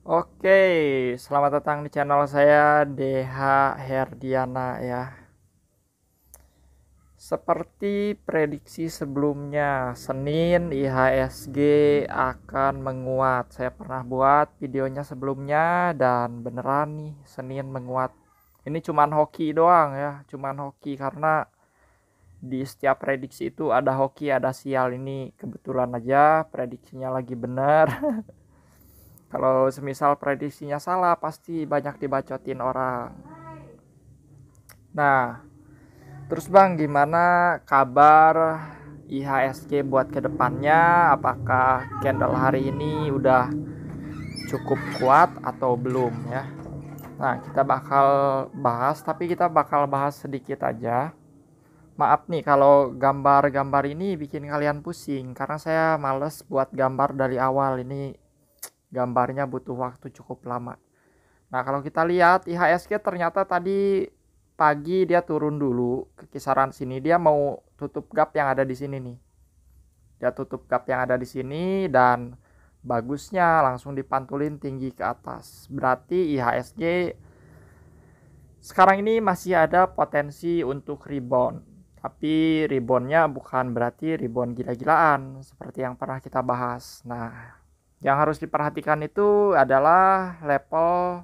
Oke, selamat datang di channel saya DH Herdiana ya. Seperti prediksi sebelumnya, Senin IHSG akan menguat. Saya pernah buat videonya sebelumnya dan beneran nih Senin menguat. Ini cuman hoki doang ya, cuman hoki karena di setiap prediksi itu ada hoki, ada sial. Ini kebetulan aja prediksinya lagi bener. Kalau semisal prediksinya salah pasti banyak dibacotin orang. Nah, terus Bang, gimana kabar IHSG buat kedepannya? Apakah candle hari ini udah cukup kuat atau belum ya? Nah, kita bakal bahas, tapi kita bakal bahas sedikit aja. Maaf nih kalau gambar-gambar ini bikin kalian pusing, karena saya males buat gambar dari awal. Ini gambarnya butuh waktu cukup lama. Nah, kalau kita lihat IHSG ternyata tadi pagi dia turun dulu ke kisaran sini. Dia mau tutup gap yang ada di sini nih. Dia tutup gap yang ada di sini dan bagusnya langsung dipantulin tinggi ke atas. Berarti IHSG sekarang ini masih ada potensi untuk rebound. Tapi reboundnya bukan berarti rebound gila-gilaan seperti yang pernah kita bahas. Nah, yang harus diperhatikan itu adalah level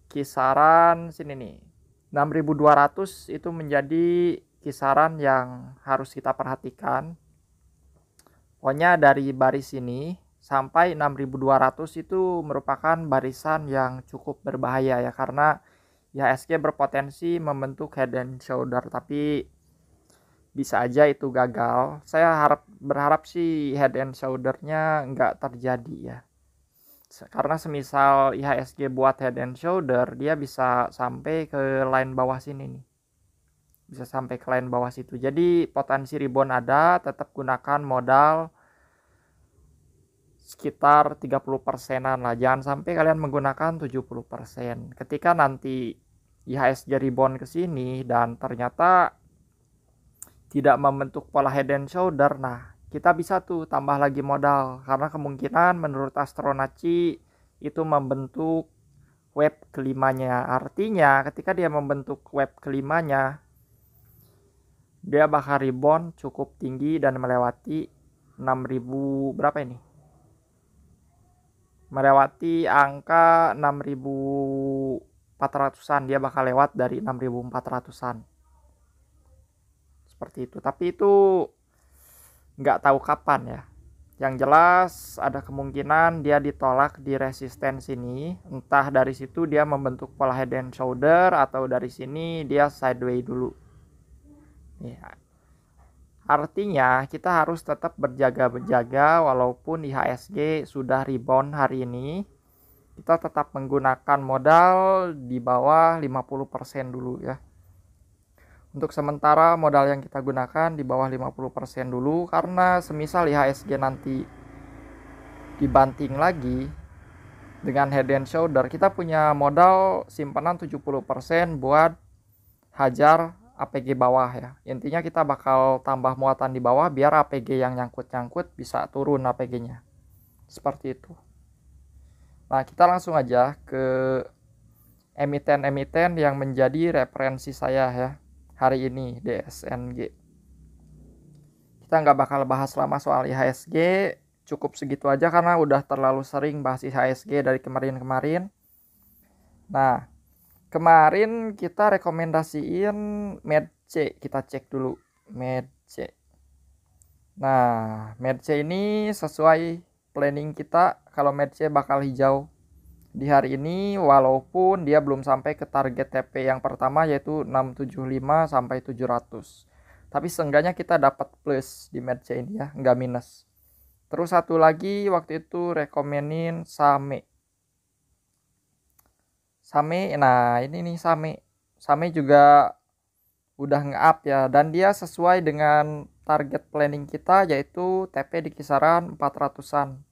kisaran sini nih, 6.200 itu menjadi kisaran yang harus kita perhatikan. Pokoknya dari baris ini sampai 6.200 itu merupakan barisan yang cukup berbahaya ya, karena IHSG berpotensi membentuk head and shoulder, tapi bisa aja itu gagal. Saya berharap sih head and shoulder-nya nggak terjadi ya. Karena semisal IHSG buat head and shoulder, dia bisa sampai ke line bawah sini nih. Bisa sampai ke line bawah situ. Jadi potensi rebound ada, tetap gunakan modal sekitar 30%-an lah. Jangan sampai kalian menggunakan 70%. Ketika nanti IHSG rebound ke sini dan ternyata tidak membentuk pola head and shoulder, nah kita bisa tuh tambah lagi modal, karena kemungkinan menurut Astronaci itu membentuk wave kelimanya. Artinya ketika dia membentuk wave kelimanya, dia bakal rebound cukup tinggi dan melewati 6.000 berapa ini, melewati angka 6.400-an. Dia bakal lewat dari 6.400-an seperti itu, tapi itu nggak tahu kapan ya. Yang jelas ada kemungkinan dia ditolak di resisten sini. Entah dari situ dia membentuk pola head and shoulder, atau dari sini dia sideways dulu ya. Artinya kita harus tetap berjaga-jaga. Walaupun IHSG sudah rebound hari ini, kita tetap menggunakan modal di bawah 50% dulu ya. Untuk sementara modal yang kita gunakan di bawah 50% dulu, karena semisal IHSG nanti dibanting lagi dengan head and shoulder, kita punya modal simpanan 70% buat hajar APG bawah ya. Intinya kita bakal tambah muatan di bawah biar APG yang nyangkut-nyangkut bisa turun APG-nya. Seperti itu. Nah, kita langsung aja ke emiten-emiten yang menjadi referensi saya ya hari ini, DSNG. Kita nggak bakal bahas lama soal IHSG, cukup segitu aja karena udah terlalu sering bahas IHSG dari kemarin-kemarin. Nah, kemarin kita rekomendasiin MEDC, kita cek dulu MEDC. Nah, MEDC ini sesuai planning kita kalau MEDC bakal hijau di hari ini, walaupun dia belum sampai ke target TP yang pertama yaitu 675 sampai 700. Tapi seenggaknya kita dapat plus di MEDC ini ya, nggak minus. Terus satu lagi waktu itu rekomenin Same. Nah ini nih Same juga udah nge-up ya, dan dia sesuai dengan target planning kita yaitu TP di kisaran 400-an.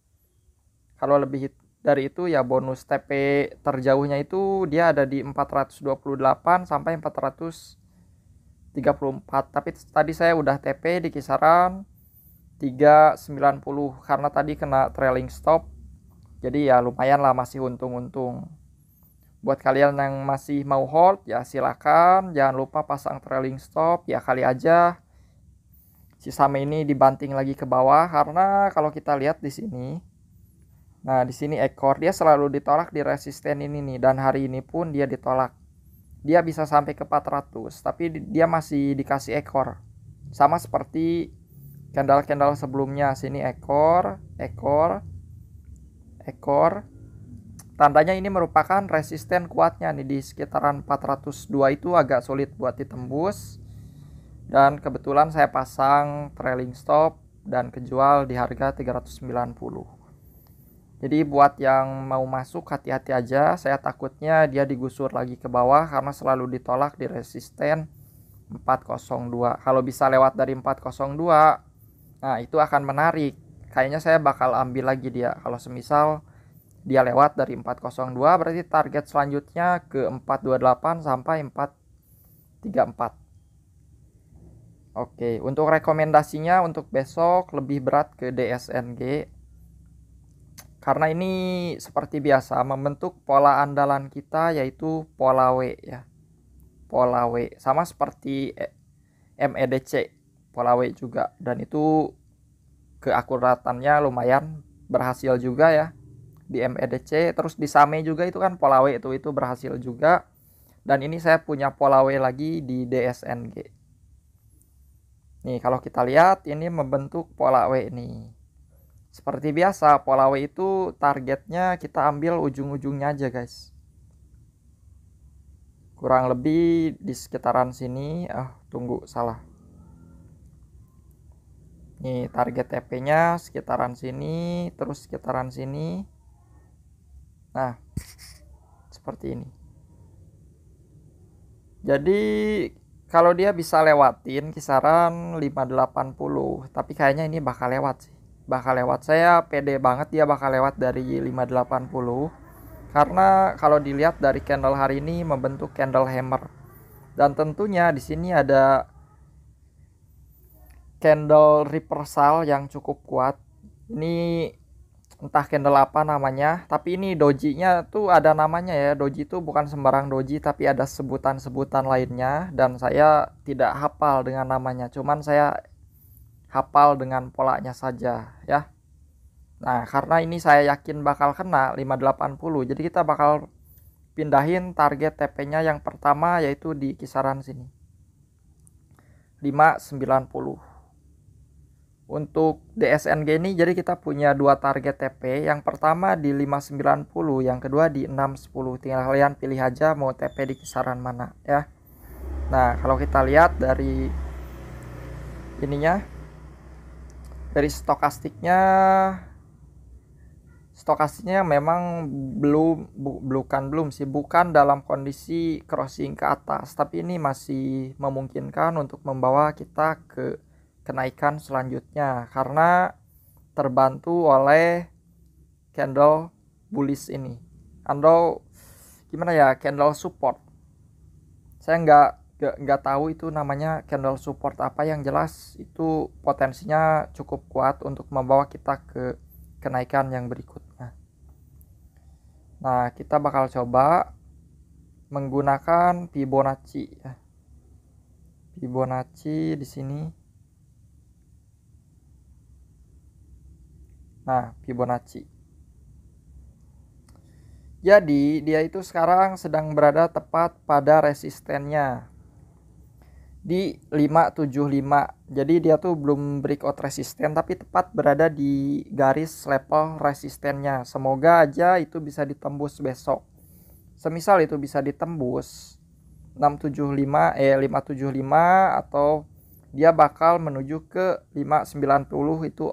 Kalau lebih dari itu ya bonus. TP terjauhnya itu dia ada di 428 sampai 434. Tapi tadi saya udah TP di kisaran 390 karena tadi kena trailing stop. Jadi ya lumayan lah, masih untung-untung. Buat kalian yang masih mau hold ya silakan, jangan lupa pasang trailing stop ya, kali aja si Same ini dibanting lagi ke bawah, karena kalau kita lihat di sini, nah di sini ekor dia selalu ditolak di resisten ini nih, dan hari ini pun dia ditolak. Dia bisa sampai ke 400 tapi dia masih dikasih ekor, sama seperti candle-candle sebelumnya. Sini ekor, ekor, ekor. Tandanya ini merupakan resisten kuatnya nih, di sekitaran 402 itu agak sulit buat ditembus. Dan kebetulan saya pasang trailing stop dan kejual di harga 390. Jadi buat yang mau masuk hati-hati aja, saya takutnya dia digusur lagi ke bawah karena selalu ditolak di resisten 402. Kalau bisa lewat dari 402, nah itu akan menarik. Kayaknya saya bakal ambil lagi dia. Kalau semisal dia lewat dari 402, berarti target selanjutnya ke 428 sampai 434. Oke, untuk rekomendasinya untuk besok lebih berat ke DSNG. Karena ini seperti biasa membentuk pola andalan kita, yaitu pola W ya. Pola W sama seperti MEDC, pola W juga, dan itu keakuratannya lumayan berhasil juga ya di MEDC. Terus di Same juga itu kan pola W itu berhasil juga. Dan ini saya punya pola W lagi di DSNG. Nih kalau kita lihat ini membentuk pola W nih. Seperti biasa, pola W itu targetnya kita ambil ujung-ujungnya aja guys. Kurang lebih di sekitaran sini. Tunggu, salah. Nih target TP-nya sekitaran sini, terus sekitaran sini. Nah, seperti ini. Jadi kalau dia bisa lewatin kisaran 580, tapi kayaknya ini bakal lewat sih. Bakal lewat, saya pede banget dia bakal lewat dari 580, karena kalau dilihat dari candle hari ini membentuk candle hammer, dan tentunya di sini ada candle reversal yang cukup kuat. Ini entah candle apa namanya, tapi ini doji-nya tuh ada namanya ya. Doji itu bukan sembarang doji, tapi ada sebutan-sebutan lainnya, dan saya tidak hafal dengan namanya, cuman saya hafal dengan polanya saja ya. Nah karena ini saya yakin bakal kena 580, jadi kita bakal pindahin target TP nya yang pertama, yaitu di kisaran sini 590. Untuk DSNG ini jadi kita punya dua target TP, yang pertama di 590, yang kedua di 610. Tinggal kalian pilih aja mau TP di kisaran mana ya. Nah kalau kita lihat dari ininya, dari stokastiknya memang bukan dalam kondisi crossing ke atas, tapi ini masih memungkinkan untuk membawa kita ke kenaikan selanjutnya karena terbantu oleh candle bullish ini, atau gimana ya, candle support. Saya nggak tahu itu namanya candle support apa, yang jelas itu potensinya cukup kuat untuk membawa kita ke kenaikan yang berikutnya. Nah kita bakal coba menggunakan Fibonacci ya. Fibonacci di sini. Nah Fibonacci, jadi dia itu sekarang sedang berada tepat pada resistennya di 575. Jadi dia tuh belum breakout resisten, tapi tepat berada di garis level resistennya. Semoga aja itu bisa ditembus besok. Semisal itu bisa ditembus 575 atau dia bakal menuju ke 590, itu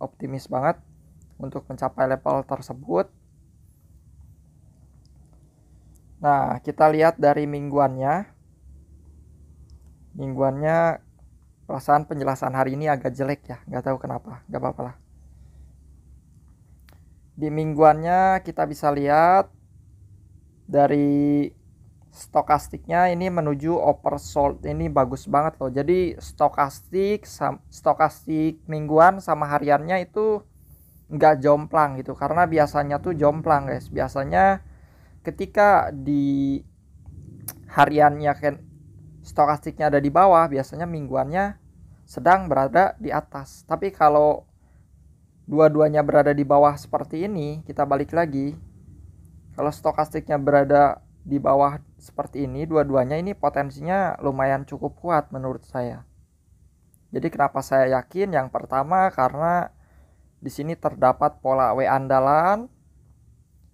optimis banget untuk mencapai level tersebut. Nah kita lihat dari mingguannya perasaan penjelasan hari ini agak jelek ya, nggak tahu kenapa, nggak apa-apa lah. Di mingguannya kita bisa lihat dari stokastiknya ini menuju oversold, ini bagus banget loh. Jadi stokastik mingguan sama hariannya itu nggak jomplang gitu, karena biasanya tuh jomplang guys. Biasanya ketika di hariannya kan stokastiknya ada di bawah, biasanya mingguannya sedang berada di atas. Tapi kalau dua-duanya berada di bawah seperti ini, kita balik lagi. Kalau stokastiknya berada di bawah seperti ini, dua-duanya ini potensinya lumayan cukup kuat menurut saya. Jadi kenapa saya yakin? Yang pertama karena di sini terdapat pola W andalan.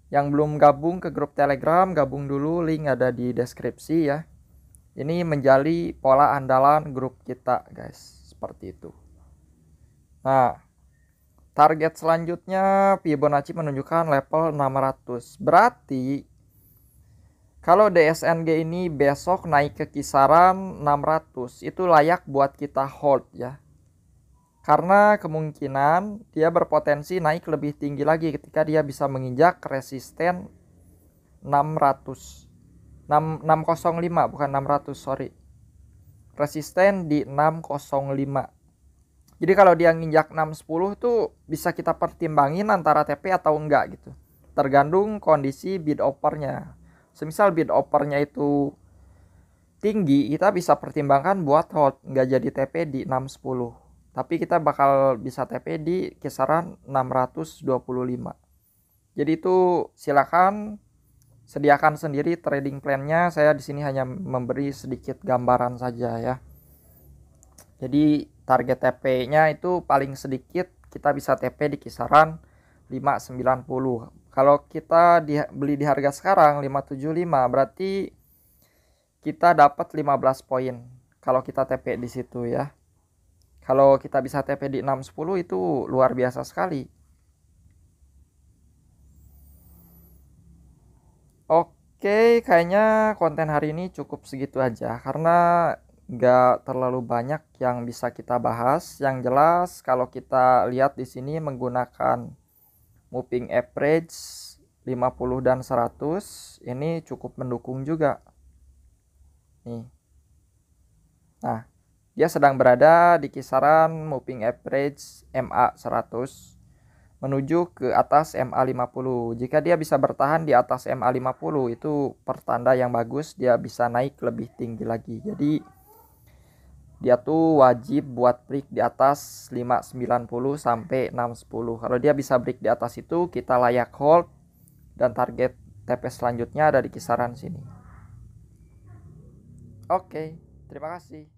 Yang belum gabung ke grup Telegram, gabung dulu, link ada di deskripsi ya. Ini menjadi pola andalan grup kita, guys. Seperti itu. Nah, target selanjutnya Fibonacci menunjukkan level 600. Berarti kalau DSNG ini besok naik ke kisaran 600, itu layak buat kita hold ya. Karena kemungkinan dia berpotensi naik lebih tinggi lagi ketika dia bisa menginjak resisten 600. 605 bukan 600, sorry. Resisten di 605. Jadi kalau dia nginjak 610 tuh bisa kita pertimbangin antara TP atau enggak gitu. Tergantung kondisi bid offernya. Semisal bid offernya itu tinggi, kita bisa pertimbangkan buat hold, nggak jadi TP di 610. Tapi kita bakal bisa TP di kisaran 625. Jadi itu silakan sediakan sendiri trading plan-nya. Saya di sini hanya memberi sedikit gambaran saja ya. Jadi target TP-nya itu paling sedikit kita bisa TP di kisaran 590. Kalau kita beli di harga sekarang 575, berarti kita dapat 15 poin kalau kita TP di situ ya. Kalau kita bisa TP di 610 itu luar biasa sekali. Oke, kayaknya konten hari ini cukup segitu aja karena nggak terlalu banyak yang bisa kita bahas. Yang jelas kalau kita lihat di sini menggunakan moving average 50 dan 100 ini cukup mendukung juga. Nih. Nah, dia sedang berada di kisaran moving average MA 100 menuju ke atas MA 50. Jika dia bisa bertahan di atas MA 50 itu pertanda yang bagus, dia bisa naik lebih tinggi lagi. Jadi dia tuh wajib buat break di atas 590 sampai 610. Kalau dia bisa break di atas itu, kita layak hold dan target TP selanjutnya ada di kisaran sini. Oke, terima kasih.